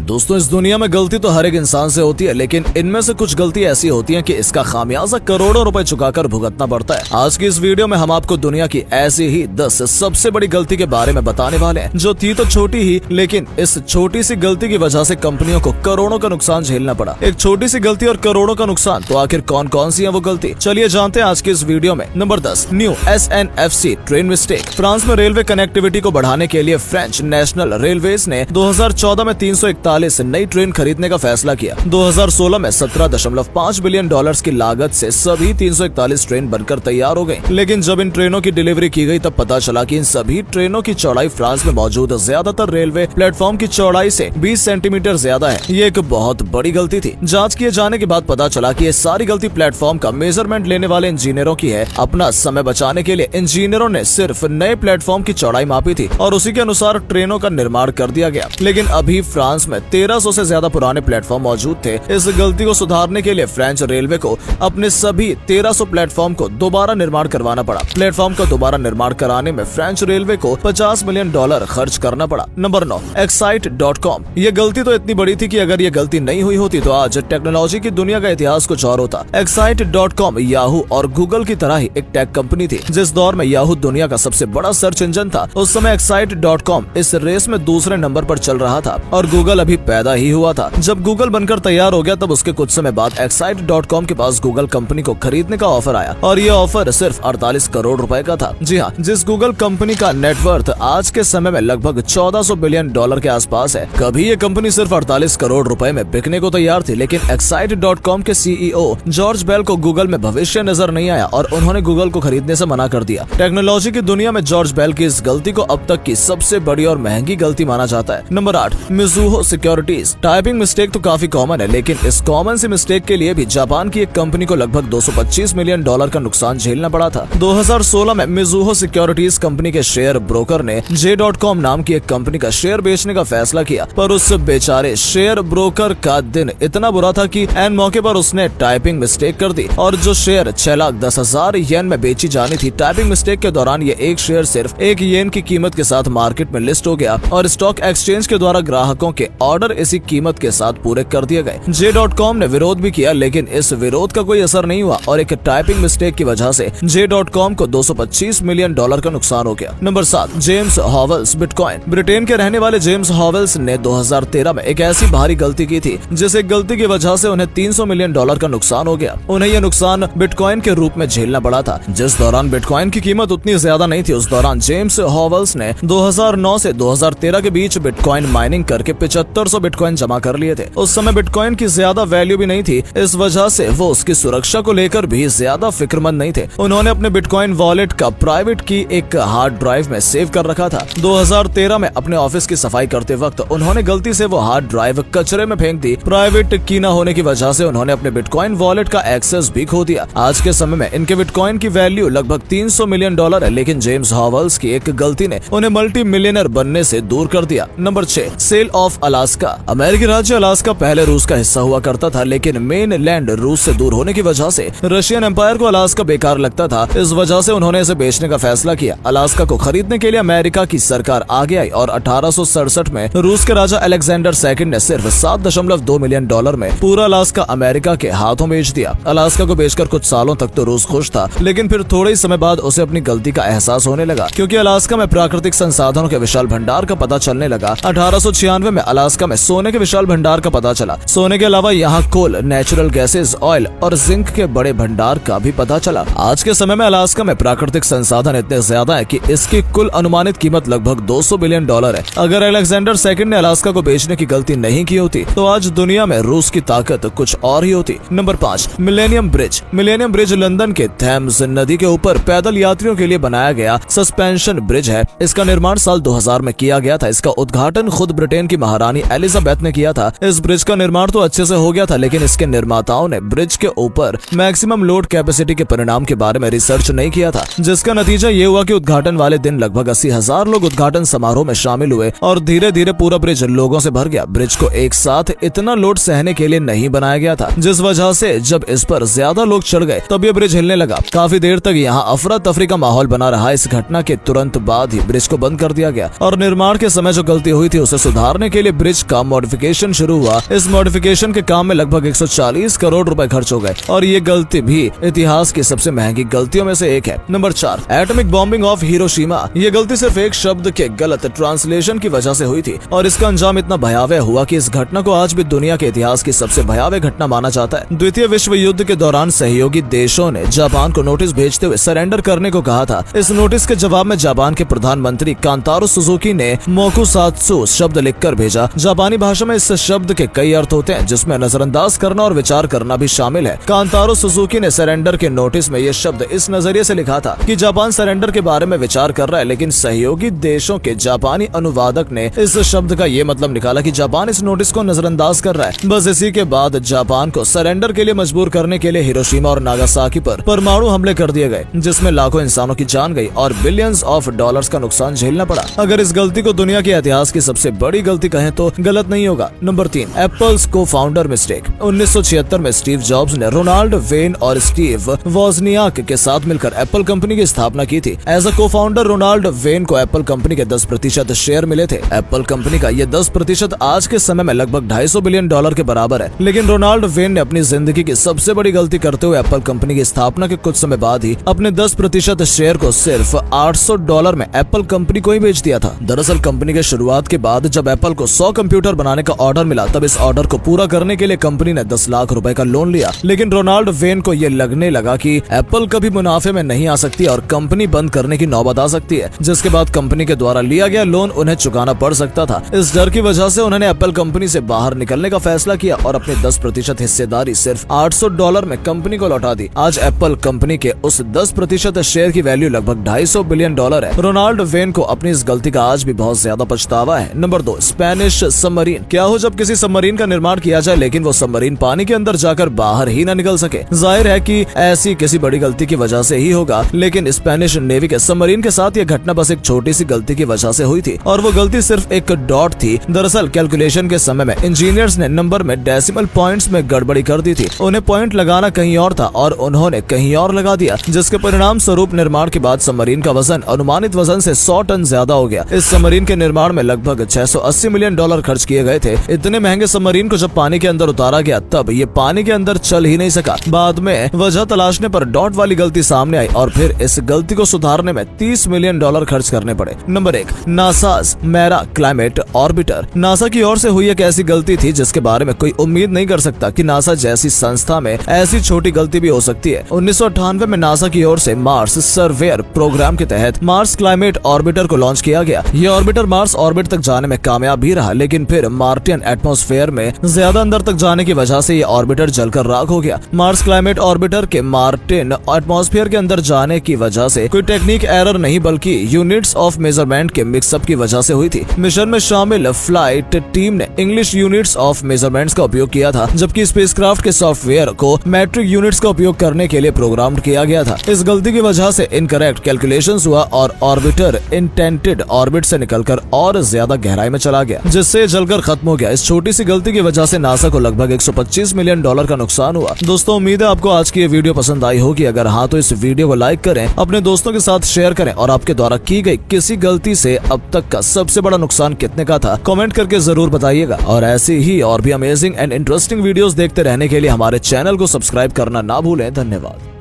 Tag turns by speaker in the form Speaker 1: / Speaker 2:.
Speaker 1: दोस्तों, इस दुनिया में गलती तो हर एक इंसान से होती है, लेकिन इनमें से कुछ गलती ऐसी होती हैं कि इसका खामियाजा करोड़ों रुपए चुकाकर भुगतना पड़ता है। आज की इस वीडियो में हम आपको दुनिया की ऐसी ही 10 सबसे बड़ी गलती के बारे में बताने वाले हैं, जो थी तो छोटी ही, लेकिन इस छोटी सी गलती की वजह से कंपनियों को करोड़ों का नुकसान झेलना पड़ा। एक छोटी सी गलती और करोड़ों का नुकसान, तो आखिर कौन कौन सी है वो गलती, चलिए जानते हैं आज की इस वीडियो में। Number 10, new SNFC train mistake. France में रेलवे कनेक्टिविटी को बढ़ाने के लिए फ्रेंच नेशनल रेलवेज ने 2014 में 341 नई ट्रेन खरीदने का फैसला किया। 2016 में 17.5 बिलियन डॉलर्स की लागत से सभी 341 ट्रेन बनकर तैयार हो गई। लेकिन जब इन ट्रेनों की डिलीवरी की गई तब पता चला कि इन सभी ट्रेनों की चौड़ाई फ्रांस में मौजूद ज्यादातर रेलवे प्लेटफॉर्म की चौड़ाई से 20 सेंटीमीटर ज्यादा है। ये एक बहुत बड़ी गलती थी। जांच किए जाने के बाद पता चला कि ये सारी गलती प्लेटफॉर्म का मेजरमेंट लेने वाले इंजीनियरों की है। अपना समय बचाने के लिए इंजीनियरों ने सिर्फ नए प्लेटफॉर्म की चौड़ाई मापी थी और उसी के अनुसार ट्रेनों का निर्माण कर दिया गया। लेकिन अभी फ्रांस में 1300 से ज्यादा पुराने प्लेटफॉर्म मौजूद थे। इस गलती को सुधारने के लिए फ्रेंच रेलवे को अपने सभी 1300 प्लेटफॉर्म को दोबारा निर्माण करवाना पड़ा। प्लेटफॉर्म का दोबारा निर्माण कराने में फ्रेंच रेलवे को $50 मिलियन खर्च करना पड़ा। Number 9, Excite.com। ये गलती तो इतनी बड़ी थी कि अगर ये गलती नहीं हुई होती तो आज टेक्नोलॉजी की दुनिया का इतिहास कुछ और होता। Excite.com याहू और गूगल की तरह ही एक टेक कंपनी थी। जिस दौर में याहू दुनिया का सबसे बड़ा सर्च इंजन था, उस समय Excite.com इस रेस में दूसरे नंबर पर चल रहा था और गूगल अभी पैदा ही हुआ था। जब गूगल बनकर तैयार हो गया तब उसके कुछ समय बाद Excite.com के पास गूगल कंपनी को खरीदने का ऑफर आया और ये ऑफर सिर्फ 48 करोड़ रुपए का था। जी हाँ, जिस गूगल कंपनी का नेटवर्थ आज के समय में लगभग 1400 बिलियन डॉलर के आसपास है। कभी ये कंपनी सिर्फ 48 करोड़ रुपए में बिकने को तैयार थी, लेकिन Excite.com के CEO जॉर्ज बेल को गूगल में भविष्य नजर नहीं आया और उन्होंने गूगल को खरीदने से मना कर दिया। टेक्नोलॉजी की दुनिया में जॉर्ज बेल की इस गलती को अब तक की सबसे बड़ी और महंगी गलती माना जाता है। Number 8, Mizuho securities. Typing mistake तो काफी कॉमन है, लेकिन इस कॉमन सी मिस्टेक के लिए भी जापान की एक कंपनी को लगभग $225 मिलियन का नुकसान झेलना पड़ा था। 2016 में Mizuho सिक्योरिटीज कंपनी के शेयर ब्रोकर ने J.com नाम की एक कंपनी का शेयर बेचने का फैसला किया, पर उस बेचारे शेयर ब्रोकर का दिन इतना बुरा था कि एन मौके पर उसने टाइपिंग मिस्टेक कर दी और जो शेयर 6,10,000 येन में बेची जानी थी, टाइपिंग मिस्टेक के दौरान ये एक शेयर सिर्फ 1 येन की कीमत के साथ मार्केट में लिस्ट हो गया और स्टॉक एक्सचेंज के द्वारा ग्राहकों के ऑर्डर इसी कीमत के साथ पूरे कर दिए गए। J.com ने विरोध भी किया, लेकिन इस विरोध का कोई असर नहीं हुआ और एक टाइपिंग मिस्टेक की वजह से J.com को $225 मिलियन का नुकसान हो गया। Number 7, James Havells bitcoin. Britain के रहने वाले जेम्स हॉवेल्स ने 2013 में एक ऐसी भारी गलती की थी जिस एक गलती की वजह से उन्हें $300 मिलियन का नुकसान हो गया। उन्हें यह नुकसान बिटकॉइन के रूप में झेलना पड़ा था। जिस दौरान बिटकॉइन की कीमत उतनी ज्यादा नहीं थी, उस दौरान जेम्स हॉवेल्स ने 2009 से 2013 के बीच बिटकॉइन माइनिंग करके 7500 बिटकॉइन जमा कर लिए थे। उस समय बिटकॉइन की ज्यादा वैल्यू भी नहीं थी, इस वजह से वो उसकी सुरक्षा को लेकर भी ज्यादा फिक्रमंद नहीं थे। उन्होंने अपने बिटकॉइन वॉलेट का प्राइवेट की एक हार्ड ड्राइव में सेव कर रखा था। 2013 में अपने ऑफिस की सफाई करते वक्त उन्होंने गलती से वो हार्ड ड्राइव कचरे में फेंक दी। प्राइवेट की न होने की वजह से उन्होंने अपने बिटकॉइन वॉलेट का एक्सेस भी खो दिया। आज के समय में इनके बिटकॉइन की वैल्यू लगभग $300 मिलियन है, लेकिन जेम्स हॉवेल्स की एक गलती ने उन्हें मल्टी मिलियनर बनने से दूर कर दिया। Number 6, sale of Alaska. अमेरिकी राज्य अलास्का पहले रूस का हिस्सा हुआ करता था, लेकिन मेनलैंड रूस से दूर होने की वजह से रशियन एम्पायर को अलास्का बेकार लगता था। इस वजह से उन्होंने इसे बेचने का फैसला किया। अलास्का को खरीदने के लिए अमेरिका की सरकार आगे आई और 1867 में रूस के राजा अलेक्जेंडर सेकंड ने सिर्फ $7.2 मिलियन में पूरा अलास्का अमेरिका के हाथों बेच दिया। अलास्का को बेचकर कुछ सालों तक तो रूस खुश था, लेकिन फिर थोड़े ही समय बाद उसे अपनी गलती का एहसास होने लगा, क्योंकि अलास्का में प्राकृतिक संसाधनों के विशाल भंडार का पता चलने लगा। 1896 में अलास्का में सोने के विशाल भंडार का पता चला। सोने के अलावा यहाँ कोल, नेचुरल गैसेस, ऑयल और जिंक के बड़े भंडार का भी पता चला। आज के समय में अलास्का में प्राकृतिक संसाधन इतने ज्यादा है कि इसकी कुल अनुमानित कीमत लगभग $200 बिलियन है। अगर अलेक्जेंडर सेकंड ने अलास्का को बेचने की गलती नहीं की होती तो आज दुनिया में रूस की ताकत कुछ और ही होती। Number 5, millennium bridge. Millennium bridge London के थेम्स नदी के ऊपर पैदल यात्रियों के लिए बनाया गया सस्पेंशन ब्रिज है। इसका निर्माण साल 2000 में किया गया था। इसका उद्घाटन खुद ब्रिटेन की महारानी एलिजाबेथ ने किया था। इस ब्रिज का निर्माण तो अच्छे से हो गया था, लेकिन इसके निर्माताओं ने ब्रिज के ऊपर मैक्सिमम लोड कैपेसिटी के परिणाम के बारे में रिसर्च नहीं किया था, जिसका नतीजा ये हुआ कि उद्घाटन वाले दिन लगभग 80,000 लोग उद्घाटन समारोह में शामिल हुए और धीरे धीरे पूरा ब्रिज लोगों से भर गया। ब्रिज को एक साथ इतना लोड सहने के लिए नहीं बनाया गया था, जिस वजह से जब इस पर ज्यादा लोग चढ़ गए तब ये ब्रिज हिलने लगा। काफी देर तक यहाँ अफरा तफरी का माहौल बना रहा। इस घटना के तुरंत बाद ही ब्रिज को बंद कर दिया गया और निर्माण के समय जो गलती हुई थी उसे सुधारने के लिए ब्रिज ब्रिज का मॉडिफिकेशन शुरू हुआ। इस मॉडिफिकेशन के काम में लगभग 140 करोड़ रुपए खर्च हो गए और ये गलती भी इतिहास की सबसे महंगी गलतियों में से एक है। Number 4, atomic bombing of Hiroshima. ये गलती सिर्फ एक शब्द के गलत ट्रांसलेशन की वजह से हुई थी और इसका अंजाम इतना भयावह हुआ कि इस घटना को आज भी दुनिया के इतिहास की सबसे भयावह घटना माना जाता है। द्वितीय विश्व युद्ध के दौरान सहयोगी देशों ने जापान को नोटिस भेजते हुए सरेंडर करने को कहा था। इस नोटिस के जवाब में जापान के प्रधानमंत्री कांतारो सुजुकी ने मोकुसात्सु शब्द लिखकर भेजा। जापानी भाषा में इस शब्द के कई अर्थ होते हैं, जिसमें नजरअंदाज करना और विचार करना भी शामिल है। कांतारो सुजुकी ने सरेंडर के नोटिस में ये शब्द इस नजरिए से लिखा था कि जापान सरेंडर के बारे में विचार कर रहा है, लेकिन सहयोगी देशों के जापानी अनुवादक ने इस शब्द का ये मतलब निकाला कि जापान इस नोटिस को नजरअंदाज कर रहा है। बस इसी के बाद जापान को सरेंडर के लिए मजबूर करने के लिए हिरोशिमा और नागासाकी पर परमाणु हमले कर दिए गए, जिसमें लाखों इंसानों की जान गई और बिलियंस ऑफ डॉलर्स का नुकसान झेलना पड़ा। अगर इस गलती को दुनिया के इतिहास की सबसे बड़ी गलती कहें तो गलत नहीं होगा। नंबर 3, एप्पल्स को फाउंडर मिस्टेक। 1976 में स्टीव जॉब्स ने रोनाल्ड वेन और स्टीव वोजनियाक के साथ मिलकर एप्पल कंपनी की स्थापना की थी। एज अ को फाउंडर रोनाल्ड वेन को एप्पल कंपनी के 10% शेयर मिले थे। एप्पल कंपनी का ये 10% आज के समय में लगभग $250 बिलियन के बराबर है। लेकिन रोनाल्ड वेन ने अपनी जिंदगी की सबसे बड़ी गलती करते हुए एप्पल कंपनी की स्थापना के कुछ समय बाद ही अपने 10% शेयर को सिर्फ $800 में एप्पल कंपनी को ही बेच दिया था। दरअसल कंपनी के शुरुआत के बाद जब एप्पल को 100 कंप्यूटर बनाने का ऑर्डर मिला, तब इस ऑर्डर को पूरा करने के लिए कंपनी ने 10 लाख रुपए का लोन लिया। लेकिन रोनाल्ड वेन को ये लगने लगा कि एप्पल कभी मुनाफे में नहीं आ सकती और कंपनी बंद करने की नौबत आ सकती है, जिसके बाद कंपनी के द्वारा लिया गया लोन उन्हें चुकाना पड़ सकता था। इस डर की वजह से उन्होंने एप्पल कंपनी से बाहर निकलने का फैसला किया और अपनी 10% हिस्सेदारी सिर्फ $800 में कंपनी को लौटा दी। आज एप्पल कंपनी के उस 10% शेयर की वैल्यू लगभग $250 बिलियन है। रोनाल्ड वेन को अपनी इस गलती का आज भी बहुत ज्यादा पछतावा है। Number 2, Spanish submarine. क्या हो जब किसी सबमरीन का निर्माण किया जाए लेकिन वो सबमरीन पानी के अंदर जाकर बाहर ही न निकल सके। जाहिर है कि ऐसी किसी बड़ी गलती की वजह से ही होगा, लेकिन स्पेनिश नेवी के सबमरीन के साथ ये घटना बस एक छोटी सी गलती की वजह से हुई थी और वो गलती सिर्फ एक डॉट थी। दरअसल कैलकुलेशन के समय में इंजीनियर्स ने नंबर में डेसिमल पॉइंट्स में गड़बड़ी कर दी थी। उन्हें पॉइंट लगाना कहीं और था और उन्होंने कहीं और लगा दिया, जिसके परिणाम स्वरूप निर्माण के बाद सबमरीन का वजन अनुमानित वजन से 100 टन ज्यादा हो गया। इस सबमरीन के निर्माण में लगभग $680 मिलियन खर्च किए गए थे। इतने महंगे सबमरीन को जब पानी के अंदर उतारा गया तब ये पानी के अंदर चल ही नहीं सका। बाद में वजह तलाशने पर डॉट वाली गलती सामने आई और फिर इस गलती को सुधारने में $30 मिलियन खर्च करने पड़े। नंबर 1, नासा's मेरा क्लाइमेट ऑर्बिटर। नासा की ओर से हुई एक ऐसी गलती थी जिसके बारे में कोई उम्मीद नहीं कर सकता कि नासा जैसी संस्था में ऐसी छोटी गलती भी हो सकती है। 1998 में नासा की ओर से मार्स सर्वेयर प्रोग्राम के तहत मार्स क्लाइमेट ऑर्बिटर को लॉन्च किया गया। ये ऑर्बिटर मार्स ऑर्बिट तक जाने में कामयाब भी रहा, लेकिन फिर मार्टियन एटमॉस्फेयर में ज्यादा अंदर तक जाने की वजह से ये ऑर्बिटर जलकर राख हो गया। मार्स क्लाइमेट ऑर्बिटर के मार्टियन एटमॉस्फेयर के अंदर जाने की वजह से कोई टेक्निक एरर नहीं बल्कि यूनिट्स ऑफ मेजरमेंट के मिक्सअप की वजह से हुई थी। मिशन में शामिल फ्लाइट टीम ने इंग्लिश यूनिट्स ऑफ मेजरमेंट्स का उपयोग किया था, जबकि स्पेसक्राफ्ट के सॉफ्टवेयर को मैट्रिक यूनिट्स का उपयोग करने के लिए प्रोग्राम किया गया था। इस गलती की वजह से इनकरेक्ट कैलकुलेशंस हुआ और ऑर्बिटर इंटेंटेड ऑर्बिट से निकलकर और ज्यादा गहराई में चला गया, जिससे जलकर खत्म हो गया। इस छोटी सी गलती की वजह से नासा को लगभग $125 मिलियन का नुकसान हुआ। दोस्तों, उम्मीद है आपको आज की ये वीडियो पसंद आई होगी। अगर हाँ तो इस वीडियो को लाइक करें, अपने दोस्तों के साथ शेयर करें और आपके द्वारा की गई किसी गलती से अब तक का सबसे बड़ा नुकसान कितने का था कमेंट करके जरूर बताइएगा। और ऐसी ही और भी अमेजिंग एंड इंटरेस्टिंग वीडियोस देखते रहने के लिए हमारे चैनल को सब्सक्राइब करना ना भूलें। धन्यवाद।